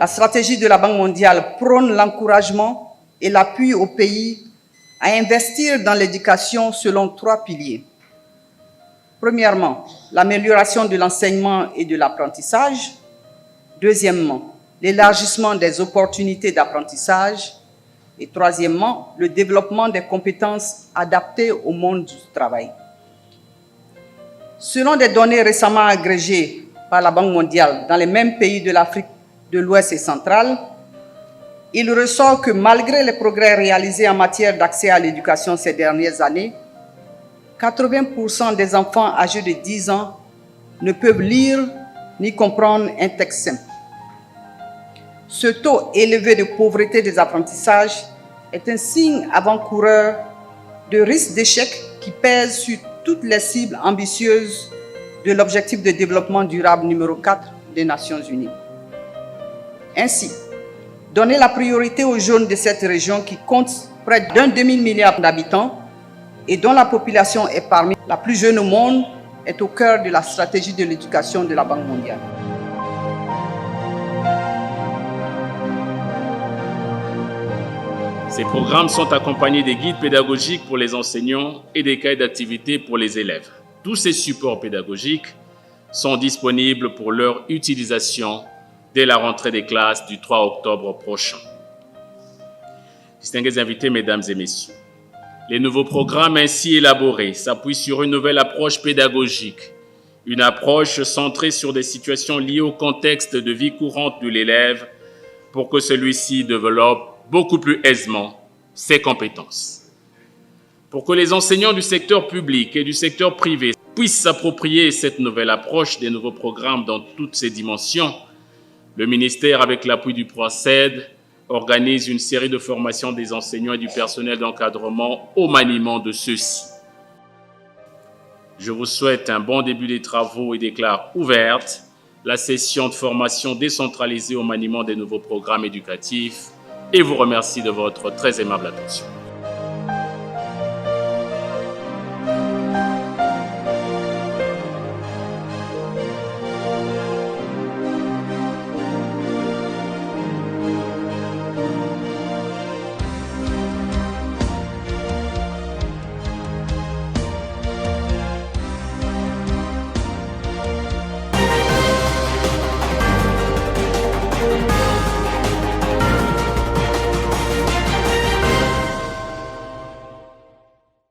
La stratégie de la Banque mondiale prône l'encouragement et l'appui aux pays à investir dans l'éducation selon 3 piliers. Premièrement, l'amélioration de l'enseignement et de l'apprentissage. Deuxièmement, l'élargissement des opportunités d'apprentissage. Et troisièmement, le développement des compétences adaptées au monde du travail. Selon des données récemment agrégées par la Banque mondiale dans les mêmes pays de l'Afrique de l'Ouest et centrale, il ressort que malgré les progrès réalisés en matière d'accès à l'éducation ces dernières années, 80% des enfants âgés de 10 ans ne peuvent lire ni comprendre un texte simple. Ce taux élevé de pauvreté des apprentissages est un signe avant-coureur de risque d'échec qui pèse sur toutes les cibles ambitieuses de l'objectif de développement durable numéro 4 des Nations Unies. Ainsi, donner la priorité aux jeunes de cette région qui compte près d'un demi-milliard d'habitants et dont la population est parmi la plus jeune au monde est au cœur de la stratégie de l'éducation de la Banque mondiale. Ces programmes sont accompagnés des guides pédagogiques pour les enseignants et des cahiers d'activité pour les élèves. Tous ces supports pédagogiques sont disponibles pour leur utilisation dès la rentrée des classes du 3 octobre prochain. Distingués invités, mesdames et messieurs, les nouveaux programmes ainsi élaborés s'appuient sur une nouvelle approche pédagogique, une approche centrée sur des situations liées au contexte de vie courante de l'élève pour que celui-ci développe beaucoup plus aisément ses compétences. Pour que les enseignants du secteur public et du secteur privé puissent s'approprier cette nouvelle approche des nouveaux programmes dans toutes ses dimensions, le ministère, avec l'appui du PROACED, organise une série de formations des enseignants et du personnel d'encadrement au maniement de ceux-ci. Je vous souhaite un bon début des travaux et déclare ouverte la session de formation décentralisée au maniement des nouveaux programmes éducatifs et vous remercie de votre très aimable attention.